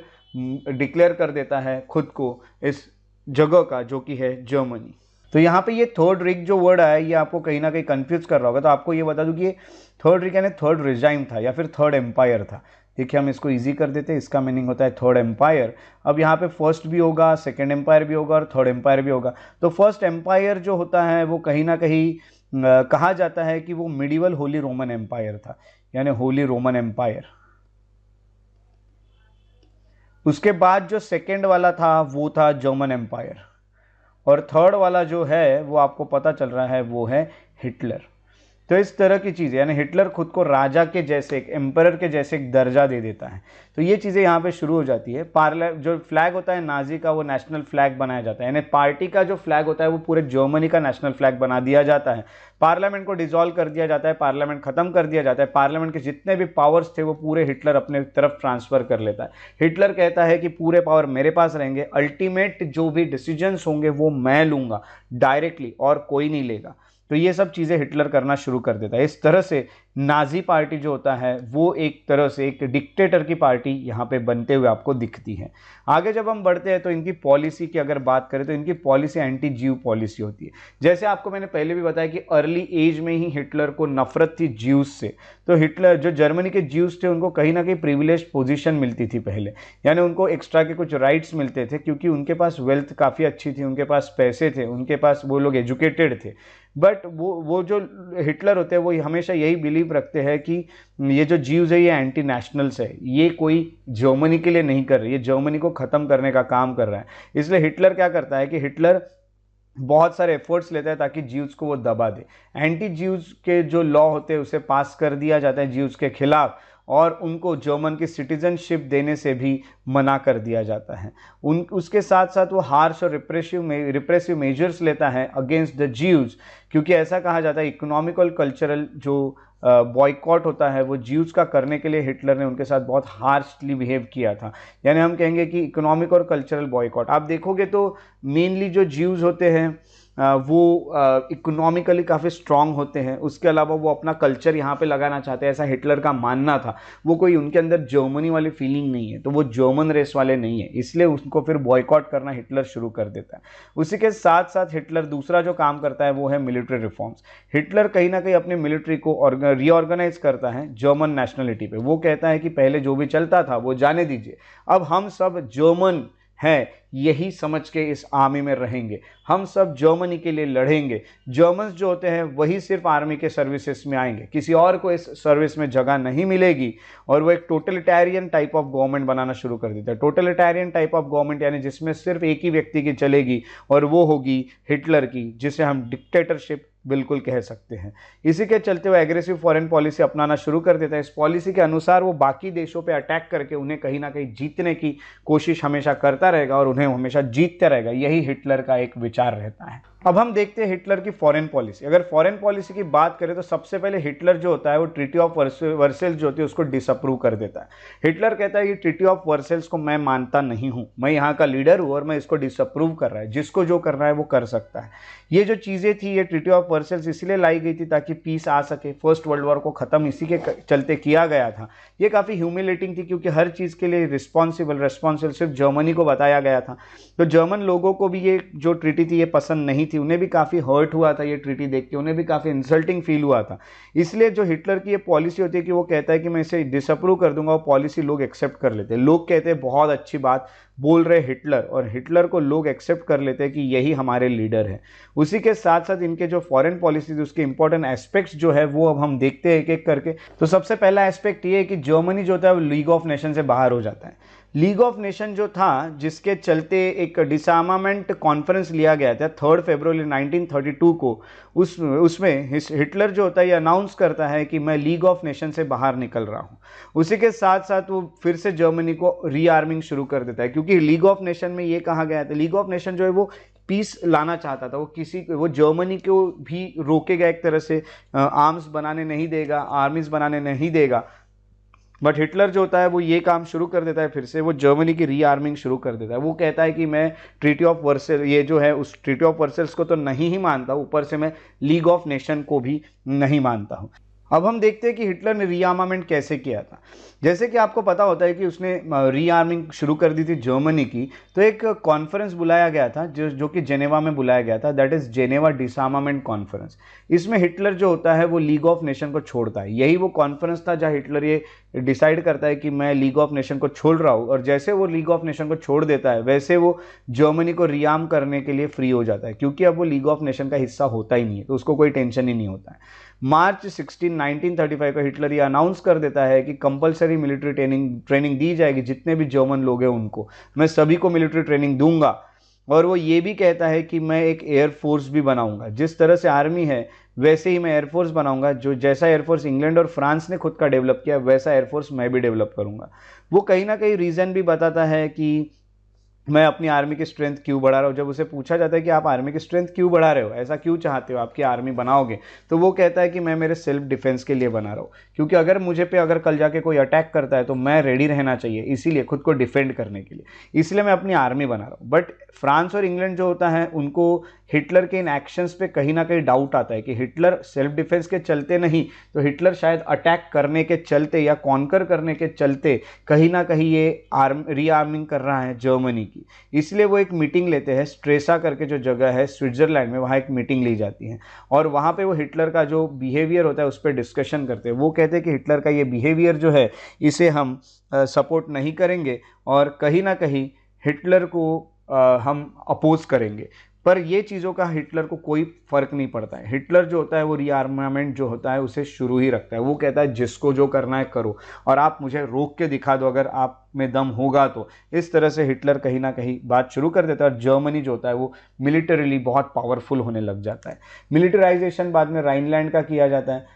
डिक्लेयर कर देता है खुद को इस जगह का, जो कि है जर्मनी। तो यहाँ पे ये थर्ड रिक जो वर्ड आया ये आपको कहीं ना कहीं कंफ्यूज कर रहा होगा। तो आपको ये बता दूं कि ये थर्ड रिक यानी थर्ड रिजाइम था या फिर थर्ड एम्पायर था। देखिए हम इसको इजी कर देते हैं। इसका मीनिंग होता है थर्ड एम्पायर। अब यहाँ पे फर्स्ट भी होगा, सेकेंड एम्पायर भी होगा और थर्ड एम्पायर भी होगा। तो फर्स्ट एम्पायर जो होता है वो कहीं ना कहीं कहा जाता है कि वो मिडिवल होली रोमन एम्पायर था, यानी होली रोमन एम्पायर। उसके बाद जो सेकेंड वाला था वो था जर्मन एम्पायर और थर्ड वाला जो है वो आपको पता चल रहा है वो है हिटलर। तो इस तरह की चीज़, यानी हिटलर खुद को राजा के जैसे, एक एम्परर के जैसे एक दर्जा दे देता है। तो ये चीज़ें यहाँ पे शुरू हो जाती है। जो फ्लैग होता है नाजी का वो नेशनल फ्लैग बनाया जाता है। यानी पार्टी का जो फ्लैग होता है वो पूरे जर्मनी का नेशनल फ्लैग बना दिया जाता है। पार्लियामेंट को डिसॉल्व कर दिया जाता है, पार्लियामेंट खत्म कर दिया जाता है। पार्लियामेंट के जितने भी पावर्स थे वो पूरे हिटलर अपने तरफ ट्रांसफर कर लेता है। हिटलर कहता है कि पूरे पावर मेरे पास रहेंगे, अल्टीमेट जो भी डिसीजंस होंगे वो मैं लूंगा डायरेक्टली और कोई नहीं लेगा। तो ये सब चीज़ें हिटलर करना शुरू कर देता है। इस तरह से नाजी पार्टी जो होता है वो एक तरह से एक डिक्टेटर की पार्टी यहाँ पे बनते हुए आपको दिखती है। आगे जब हम बढ़ते हैं तो इनकी पॉलिसी की अगर बात करें तो इनकी पॉलिसी एंटी जीव पॉलिसी होती है। जैसे आपको मैंने पहले भी बताया कि अर्ली एज में ही हिटलर को नफरत थी जीव्स से। तो हिटलर जो जर्मनी के जीव्स थे उनको कहीं ना कहीं प्रिविलेज पोजीशन मिलती थी पहले, यानी उनको एक्स्ट्रा के कुछ राइट्स मिलते थे क्योंकि उनके पास वेल्थ काफ़ी अच्छी थी, उनके पास पैसे थे, उनके पास वो लोग एजुकेटेड थे। बट वो जो हिटलर होते हैं वो हमेशा यही बिलीव रखते हैं कि ये जो जीव्स है ये एंटी नेशनल्स है, ये कोई जर्मनी के लिए नहीं कर रही, ये जर्मनी को ख़त्म करने का काम कर रहा है। इसलिए हिटलर क्या करता है कि हिटलर बहुत सारे एफर्ट्स लेता है ताकि जीव्स को वो दबा दे। एंटी जीव्स के जो लॉ होते हैं उसे पास कर दिया जाता है जीव्स के खिलाफ और उनको जर्मन की सिटीजनशिप देने से भी मना कर दिया जाता है। उसके साथ साथ वो हार्श और रिप्रेसिव मेजर्स लेता है अगेंस्ट द जीव्स, क्योंकि ऐसा कहा जाता है इकोनॉमिक और कल्चरल जो बॉयकॉट होता है वो जीव्स का करने के लिए हिटलर ने उनके साथ बहुत हार्शली बिहेव किया था। यानी हम कहेंगे कि इकोनॉमिक और कल्चरल बॉयकॉट। आप देखोगे तो मेनली जो जीव्स होते हैं वो इकोनॉमिकली काफ़ी स्ट्रांग होते हैं। उसके अलावा वो अपना कल्चर यहाँ पे लगाना चाहते हैं, ऐसा हिटलर का मानना था। वो कोई उनके अंदर जर्मनी वाली फीलिंग नहीं है, तो वो जर्मन रेस वाले नहीं है, इसलिए उसको फिर बॉयकॉट करना हिटलर शुरू कर देता है। उसी के साथ साथ हिटलर दूसरा जो काम करता है वो है मिलिट्री रिफॉर्म्स। हिटलर कहीं ना कहीं अपनी मिलिट्री को रीऑर्गेनाइज करता है जर्मन नेशनलिटी पे। वो कहता है कि पहले जो भी चलता था वो जाने दीजिए, अब हम सब जर्मन हैं यही समझ के इस आर्मी में रहेंगे, हम सब जर्मनी के लिए लड़ेंगे। जर्मन्स जो होते हैं वही सिर्फ आर्मी के सर्विसेज में आएंगे, किसी और को इस सर्विस में जगह नहीं मिलेगी। और वो एक टोटलिटेरियन टाइप ऑफ गवर्नमेंट बनाना शुरू कर देता है। टोटलिटेरियन टाइप ऑफ गवर्नमेंट यानी जिसमें सिर्फ एक ही व्यक्ति की चलेगी और वो होगी हिटलर की, जिसे हम डिक्टेटरशिप बिल्कुल कह सकते हैं। इसी के चलते वो एग्रेसिव फॉरेन पॉलिसी अपनाना शुरू कर देता है। इस पॉलिसी के अनुसार वो बाकी देशों पे अटैक करके उन्हें कहीं ना कहीं जीतने की कोशिश हमेशा करता रहेगा और उन्हें हमेशा जीतता रहेगा। यही हिटलर का एक विचार रहता है। अब हम देखते हैं हिटलर की फॉरेन पॉलिसी। अगर फॉरेन पॉलिसी की बात करें तो सबसे पहले हिटलर जो होता है वो ट्रीटी ऑफ वर्सेल्स जो होती है उसको डिसअप्रूव कर देता है। हिटलर कहता है कि ट्रीटी ऑफ वर्सेल्स को मैं मानता नहीं हूं, मैं यहाँ का लीडर हूं और मैं इसको डिसअप्रूव कर रहा है, जिसको जो करना है वो कर सकता है। ये जो चीज़ें थी, ये ट्रीटी ऑफ वर्सेल्स इसलिए लाई गई थी ताकि पीस आ सके। फर्स्ट वर्ल्ड वॉर को ख़त्म इसी के चलते किया गया था। ये काफ़ी ह्यूमिलेटिंग थी क्योंकि हर चीज़ के लिए रिस्पॉन्सिबल सिर्फ जर्मनी को बताया गया था। तो जर्मन लोगों को भी ये जो ट्रीटी थी ये पसंद नहीं थी, उन्हें भी काफ़ी हर्ट हुआ था ये ट्रीटी देख के, उन्हें भी काफ़ी इंसल्टिंग फील हुआ था। इसलिए जो हिटलर की ये पॉलिसी होती है कि वो कहता है कि मैं इसे डिसअप्रूव कर दूंगा, वो पॉलिसी लोग एक्सेप्ट कर लेते हैं। लोग कहते हैं बहुत अच्छी बात बोल रहे हिटलर, और हिटलर को लोग एक्सेप्ट कर लेते हैं कि यही हमारे लीडर है। उसी के साथ साथ इनके जो फॉरेन पॉलिसी थी उसके इंपॉर्टेंट एस्पेक्ट्स जो है वो अब हम देखते हैं एक एक करके। तो सबसे पहला एस्पेक्ट ये है कि जर्मनी जो होता है वो लीग ऑफ नेशन से बाहर हो जाता है। लीग ऑफ नेशन जो था, जिसके चलते एक डिसआर्मामेंट कॉन्फ्रेंस लिया गया था 3 फरवरी 1932 को, उसमें हिटलर जो होता है ये अनाउंस करता है कि मैं लीग ऑफ नेशन से बाहर निकल रहा हूँ। उसी के साथ साथ वो फिर से जर्मनी को रीआर्मिंग शुरू कर देता है, क्योंकि लीग ऑफ नेशन में ये कहा गया था, लीग ऑफ नेशन जो है वो पीस लाना चाहता था। वो जर्मनी को भी रोकेगा एक तरह से, आर्म्स बनाने नहीं देगा, आर्मीज बनाने नहीं देगा। बट हिटलर जो होता है वो ये काम शुरू कर देता है, फिर से वो जर्मनी की रीआर्मिंग शुरू कर देता है। वो कहता है कि मैं ट्रीटी ऑफ वर्सेल, ये जो है उस ट्रीटी ऑफ वर्सेल्स को तो नहीं ही मानता, ऊपर से मैं लीग ऑफ नेशन को भी नहीं मानता हूँ। अब हम देखते हैं कि हिटलर ने रीआर्मामेंट कैसे किया था। जैसे कि आपको पता होता है कि उसने रीआर्मिंग शुरू कर दी थी जर्मनी की, तो एक कॉन्फ्रेंस बुलाया गया था जो कि जेनेवा में बुलाया गया था, दैट इज जेनेवा डिसआर्मामेंट कॉन्फ्रेंस। इसमें हिटलर जो होता है वो लीग ऑफ नेशन को छोड़ता है। यही वो कॉन्फ्रेंस था जहाँ हिटलर ये डिसाइड करता है कि मैं लीग ऑफ नेशन को छोड़ रहा हूँ, और जैसे वो लीग ऑफ नेशन को छोड़ देता है वैसे वो जर्मनी को रीआर्म करने के लिए फ्री हो जाता है, क्योंकि अब वो लीग ऑफ नेशन का हिस्सा होता ही नहीं है, तो उसको कोई टेंशन ही नहीं होता है। मार्च 16, 1935 को हिटलर ये अनाउंस कर देता है कि कंपलसरी मिलिट्री ट्रेनिंग दी जाएगी, जितने भी जर्मन लोग हैं उनको मैं सभी को मिलिट्री ट्रेनिंग दूंगा। और वो ये भी कहता है कि मैं एक एयरफोर्स भी बनाऊंगा, जिस तरह से आर्मी है वैसे ही मैं एयरफोर्स बनाऊंगा, जो जैसा एयरफोर्स इंग्लैंड और फ्रांस ने खुद का डेवलप किया वैसा एयरफोर्स मैं भी डेवलप करूंगा। वो कहीं ना कहीं रीज़न भी बताता है कि मैं अपनी आर्मी की स्ट्रेंथ क्यों बढ़ा रहा हूँ। जब उसे पूछा जाता है कि आप आर्मी की स्ट्रेंथ क्यों बढ़ा रहे हो, ऐसा क्यों चाहते हो, आपकी आर्मी बनाओगे, तो वो कहता है कि मैं मेरे सेल्फ डिफेंस के लिए बना रहा हूँ, क्योंकि अगर मुझे पे अगर कल जाके कोई अटैक करता है तो मैं रेडी रहना चाहिए, इसीलिए खुद को डिफेंड करने के लिए, इसलिए मैं अपनी आर्मी बना रहा हूँ। बट फ्रांस और इंग्लैंड जो होता है उनको हिटलर के इन एक्शंस पे कहीं ना कहीं डाउट आता है कि हिटलर सेल्फ डिफेंस के चलते नहीं, तो हिटलर शायद अटैक करने के चलते या कॉन्कर करने के चलते कहीं ना कहीं ये रीआर्मिंग कर रहा है जर्मनी की। इसलिए वो एक मीटिंग लेते हैं, स्ट्रेसा करके जो जगह है स्विट्जरलैंड में, वहाँ एक मीटिंग ली जाती है और वहाँ पे वो हिटलर का जो बिहेवियर होता है उस पर डिस्कशन करते हैं। वो कहते हैं कि हिटलर का ये बिहेवियर जो है इसे हम सपोर्ट नहीं करेंगे और कहीं ना कहीं हिटलर को हम अपोज करेंगे। पर ये चीज़ों का हिटलर को कोई फर्क नहीं पड़ता है। हिटलर जो होता है वो रीआर्मामेंट जो होता है उसे शुरू ही रखता है। वो कहता है जिसको जो करना है करो और आप मुझे रोक के दिखा दो अगर आप में दम होगा तो। इस तरह से हिटलर कहीं ना कहीं बात शुरू कर देता है और जर्मनी जो होता है वो मिलिटरीली बहुत पावरफुल होने लग जाता है। मिलिटराइजेशन बाद में राइनलैंड का किया जाता है।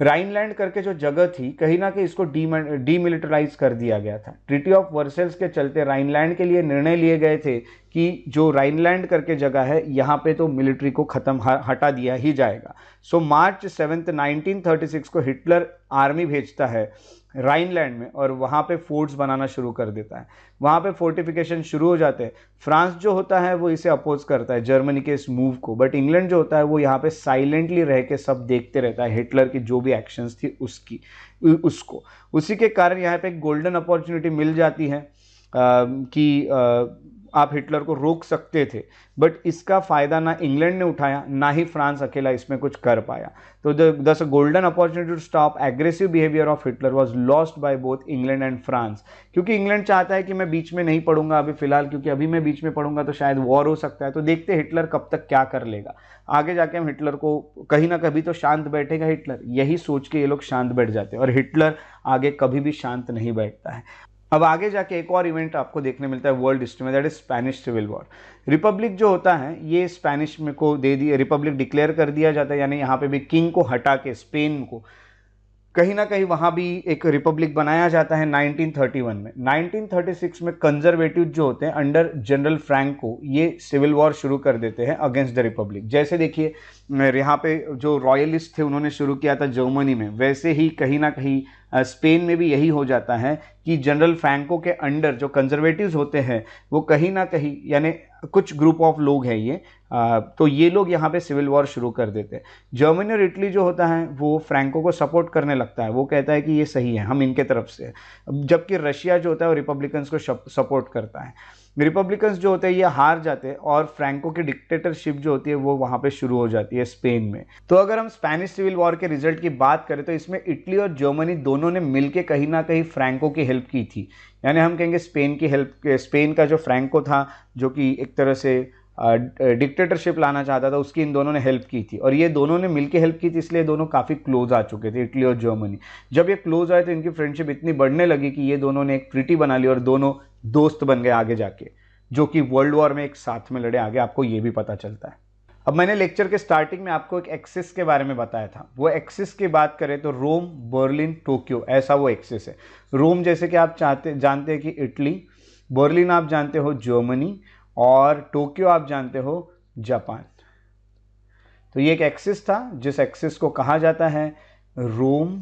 राइनलैंड करके जो जगह थी कहीं ना कहीं इसको डीमिलिटराइज कर दिया गया था। ट्रीटी ऑफ वर्सेल्स के चलते राइनलैंड के लिए निर्णय लिए गए थे कि जो राइनलैंड करके जगह है यहाँ पे तो मिलिट्री को हटा दिया ही जाएगा। सो मार्च 7, 1936 को हिटलर आर्मी भेजता है राइनलैंड में और वहाँ पे फोर्ट्स बनाना शुरू कर देता है। वहाँ पे फोर्टिफिकेशन शुरू हो जाते हैं। फ्रांस जो होता है वो इसे अपोज करता है जर्मनी के इस मूव को, बट इंग्लैंड जो होता है वो यहाँ पे साइलेंटली रह के सब देखते रहता है हिटलर की जो भी एक्शंस थी उसको। उसी के कारण यहाँ पे एक गोल्डन अपॉर्चुनिटी मिल जाती है कि आप हिटलर को रोक सकते थे, बट इसका फ़ायदा ना इंग्लैंड ने उठाया ना ही फ्रांस अकेला इसमें कुछ कर पाया। तो the golden opportunity to stop aggressive behaviour of Hitler was lost by both England and France. क्योंकि इंग्लैंड चाहता है कि मैं बीच में नहीं पढ़ूंगा अभी फिलहाल, क्योंकि अभी मैं बीच में पढ़ूंगा तो शायद वॉर हो सकता है, तो देखते हिटलर कब तक क्या कर लेगा। आगे जाके हम हिटलर को कहीं ना कभी तो शांत बैठेगा हिटलर, यही सोच के ये लोग शांत बैठ जाते हैं और हिटलर आगे कभी भी शांत नहीं बैठता है। अब आगे जाके एक और इवेंट आपको देखने मिलता है वर्ल्ड हिस्ट्री में, that is Spanish civil war. Republic जो होता है ये स्पेनिश में को दे दिया, रिपब्लिक डिक्लेयर कर दिया जाता है, यानी यहाँ पे भी किंग को हटा के स्पेन को कहीं ना कहीं वहाँ भी एक रिपब्लिक बनाया जाता है 1931 में। 1936 में कंजर्वेटिव जो होते हैं अंडर जनरल फ्रैंको ये सिविल वॉर शुरू कर देते हैं अगेंस्ट द रिपब्लिक। जैसे देखिए यहाँ पे जो रॉयलिस्ट थे उन्होंने शुरू किया था जर्मनी में, वैसे ही कहीं ना कहीं स्पेन में भी यही हो जाता है कि जनरल फ्रैंको के अंडर जो कंजर्वेटिव्स होते हैं वो कहीं ना कहीं, यानी कुछ ग्रुप ऑफ लोग हैं ये, तो ये लोग यहाँ पे सिविल वॉर शुरू कर देते हैं। जर्मनी और इटली जो होता है वो फ्रैंको को सपोर्ट करने लगता है, वो कहता है कि ये सही है, हम इनके तरफ से, जबकि रशिया जो होता है वो रिपब्लिकन्स को सपोर्ट करता है। रिपब्लिकन्स जो होते हैं ये हार जाते हैं और फ्रैंको की डिक्टेटरशिप जो होती है वो वहाँ पे शुरू हो जाती है स्पेन में। तो अगर हम स्पेनिश सिविल वॉर के रिजल्ट की बात करें तो इसमें इटली और जर्मनी दोनों ने मिलकर कहीं ना कहीं फ्रैंको की हेल्प की थी, यानी हम कहेंगे स्पेन की हेल्प, स्पेन का जो फ्रैंको था जो कि एक तरह से डिक्टेटरशिप लाना चाहता था, उसकी इन दोनों ने हेल्प की थी और ये दोनों ने मिलकर हेल्प की थी, इसलिए दोनों काफ़ी क्लोज आ चुके थे इटली और जर्मनी। जब ये क्लोज आए तो इनकी फ्रेंडशिप इतनी बढ़ने लगी कि ये दोनों ने एक ट्रीटी बना ली और दोनों दोस्त बन गए आगे जाके, जो कि वर्ल्ड वॉर में एक साथ में लड़े आगे, आपको ये भी पता चलता है। अब मैंने लेक्चर के स्टार्टिंग में आपको एक एक्सिस के बारे में बताया था, वो एक्सिस की बात करें तो रोम, बर्लिन, टोक्यो, ऐसा वो एक्सिस है। रोम जैसे कि आप जानते हैं कि इटली, बर्लिन आप जानते हो जर्मनी और टोक्यो आप जानते हो जापान। तो ये एक एक्सिस था जिस एक्सिस को कहा जाता है रोम,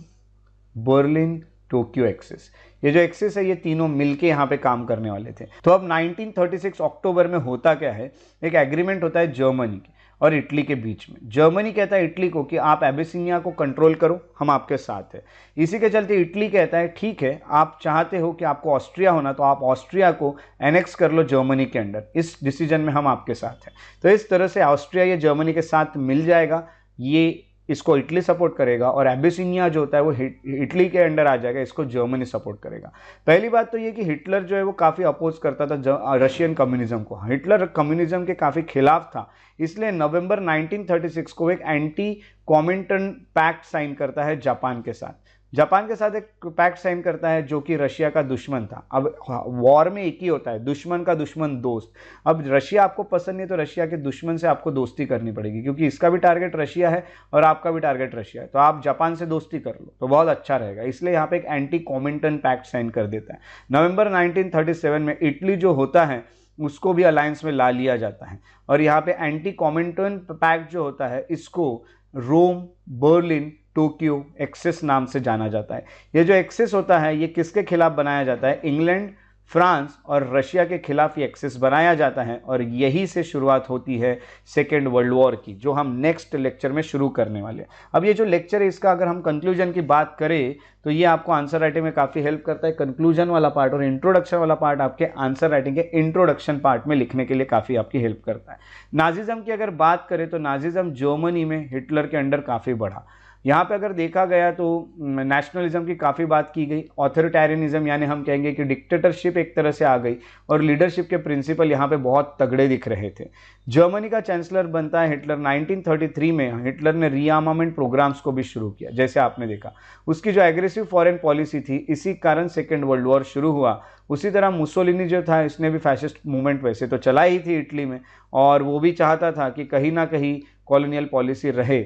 बर्लिन, टोक्यो एक्सिस। ये जो एक्सिस है ये तीनों मिलके यहाँ पे काम करने वाले थे। तो अब 1936 अक्टूबर में होता क्या है, एक एग्रीमेंट होता है जर्मनी और इटली के बीच में। जर्मनी कहता है इटली को कि आप एबिसिनिया को कंट्रोल करो, हम आपके साथ हैं। इसी के चलते इटली कहता है ठीक है, आप चाहते हो कि आपको ऑस्ट्रिया होना तो आप ऑस्ट्रिया को एनेक्स कर लो जर्मनी के अंडर, इस डिसीजन में हम आपके साथ हैं। तो इस तरह से ऑस्ट्रिया ये जर्मनी के साथ मिल जाएगा, ये इसको इटली सपोर्ट करेगा और एबिसिनिया जो होता है वो इटली के अंडर आ जाएगा, इसको जर्मनी सपोर्ट करेगा। पहली बात तो ये कि हिटलर जो है वो काफ़ी अपोज करता था रशियन कम्युनिज्म को, हिटलर कम्युनिज्म के काफ़ी खिलाफ था, इसलिए नवंबर 1936 को एक एंटी कॉमिंटन पैक्ट साइन करता है जापान के साथ। जापान के साथ एक पैक्ट साइन करता है जो कि रशिया का दुश्मन था। अब वॉर में एक ही होता है, दुश्मन का दुश्मन दोस्त। अब रशिया आपको पसंद नहीं तो रशिया के दुश्मन से आपको दोस्ती करनी पड़ेगी, क्योंकि इसका भी टारगेट रशिया है और आपका भी टारगेट रशिया है, तो आप जापान से दोस्ती कर लो तो बहुत अच्छा रहेगा। इसलिए यहाँ पे एक एंटी कॉमिंटन पैक्ट साइन कर देता है। नवंबर 1937 में इटली जो होता है उसको भी अलायंस में ला लिया जाता है और यहाँ पे एंटी कॉमिंटन पैक्ट जो होता है इसको रोम, बर्लिन, टोक्यो एक्सिस नाम से जाना जाता है। ये जो एक्सिस होता है ये किसके खिलाफ बनाया जाता है, इंग्लैंड, फ्रांस और रशिया के खिलाफ ये एक्सिस बनाया जाता है और यही से शुरुआत होती है सेकेंड वर्ल्ड वॉर की, जो हम नेक्स्ट लेक्चर में शुरू करने वाले हैं। अब ये जो लेक्चर है इसका अगर हम कंक्लूजन की बात करें तो ये आपको आंसर राइटिंग में काफ़ी हेल्प करता है। कंक्लूजन वाला पार्ट और इंट्रोडक्शन वाला पार्ट आपके आंसर राइटिंग के इंट्रोडक्शन पार्ट में लिखने के लिए काफ़ी आपकी हेल्प करता है। नाजिज्म की अगर बात करें तो नाजिज्म जर्मनी में हिटलर के अंडर काफ़ी बढ़ा। यहाँ पे अगर देखा गया तो नेशनलिज्म की काफ़ी बात की गई, ऑथोरिटेरियनिज्म यानी हम कहेंगे कि डिक्टेटरशिप एक तरह से आ गई और लीडरशिप के प्रिंसिपल यहाँ पे बहुत तगड़े दिख रहे थे। जर्मनी का चांसलर बनता है हिटलर। 1933 में हिटलर ने रीआर्मामेंट प्रोग्राम्स को भी शुरू किया, जैसे आपने देखा। उसकी जो एग्रेसिव फॉरेन पॉलिसी थी इसी कारण सेकेंड वर्ल्ड वॉर शुरू हुआ। उसी तरह मुसोलिनी जो था इसने भी फैसिस्ट मूवमेंट वैसे तो चलाई ही थी इटली में और वो भी चाहता था कि कहीं ना कहीं कॉलोनियल पॉलिसी रहे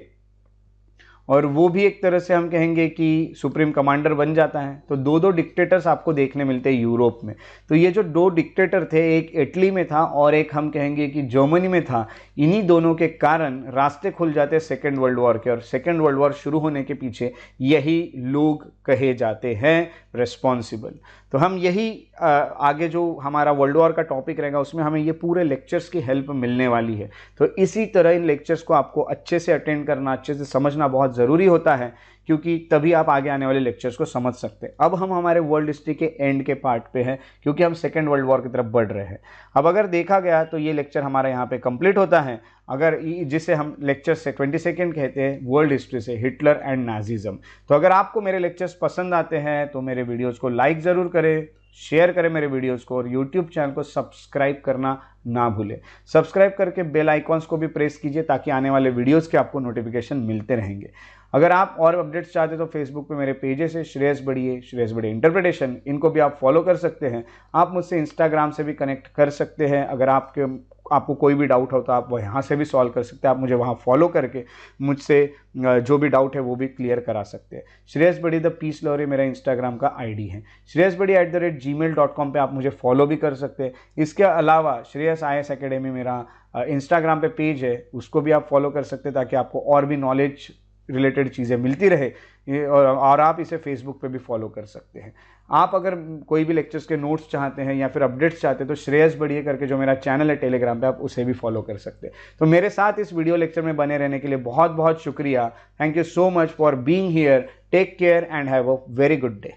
और वो भी एक तरह से हम कहेंगे कि सुप्रीम कमांडर बन जाता है। तो दो दो डिक्टेटर्स आपको देखने मिलते हैं यूरोप में। तो ये जो दो डिक्टेटर थे, एक इटली में था और एक हम कहेंगे कि जर्मनी में था, इन्हीं दोनों के कारण रास्ते खुल जाते हैं सेकेंड वर्ल्ड वॉर के और सेकेंड वर्ल्ड वॉर शुरू होने के पीछे यही लोग कहे जाते हैं रिस्पॉन्सिबल। तो हम यही आगे जो हमारा वर्ल्ड वॉर का टॉपिक रहेगा उसमें हमें ये पूरे लेक्चर्स की हेल्प मिलने वाली है। तो इसी तरह इन लेक्चर्स को आपको अच्छे से अटेंड करना, अच्छे से समझना बहुत ज़रूरी होता है, क्योंकि तभी आप आगे आने वाले लेक्चर्स को समझ सकते हैं। अब हम हमारे वर्ल्ड हिस्ट्री के एंड के पार्ट पे हैं, क्योंकि हम सेकेंड वर्ल्ड वॉर की तरफ बढ़ रहे हैं। अब अगर देखा गया तो ये लेक्चर हमारा यहाँ पे कंप्लीट होता है, अगर जिसे हम लेक्चर से 22 कहते हैं वर्ल्ड हिस्ट्री से, हिटलर एंड नाजिज्म। तो अगर आपको मेरे लेक्चर्स पसंद आते हैं तो मेरे वीडियोज़ को लाइक ज़रूर करें, शेयर करें मेरे वीडियोज़ को और यूट्यूब चैनल को सब्सक्राइब करना ना भूलें। सब्सक्राइब करके बेल आइकॉन्स को भी प्रेस कीजिए ताकि आने वाले वीडियोज़ के आपको नोटिफिकेशन मिलते रहेंगे। अगर आप और अपडेट्स चाहते हैं तो फेसबुक पे मेरे पेजेस है श्रेयस बड़िए इंटरप्रिटेशन, इनको भी आप फॉलो कर सकते हैं। आप मुझसे इंस्टाग्राम से भी कनेक्ट कर सकते हैं। अगर आपको कोई भी डाउट हो तो आप वो यहाँ से भी सॉल्व कर सकते हैं। आप मुझे वहाँ फॉलो करके मुझसे जो भी डाउट है वो भी क्लियर करा सकते हैं। श्रेयस बड़ी द पीस लवर मेरा इंस्टाग्राम का आईडी है। श्रेयस बड़ी @gmail.com पे आप मुझे फॉलो भी कर सकते हैं। इसके अलावा श्रेयस IAS एकेडमी मेरा इंस्टाग्राम पे पेज है, उसको भी आप फॉलो कर सकते हैं ताकि आपको और भी नॉलेज रिलेटेड चीज़ें मिलती रहे। और आप इसे फेसबुक पे भी फॉलो कर सकते हैं। आप अगर कोई भी लेक्चर्स के नोट्स चाहते हैं या फिर अपडेट्स चाहते हैं तो श्रेयस बढ़िए करके जो मेरा चैनल है टेलीग्राम पे, आप उसे भी फॉलो कर सकते हैं। तो मेरे साथ इस वीडियो लेक्चर में बने रहने के लिए बहुत बहुत शुक्रिया। Thank you so much for being here. Take care and have a very good day.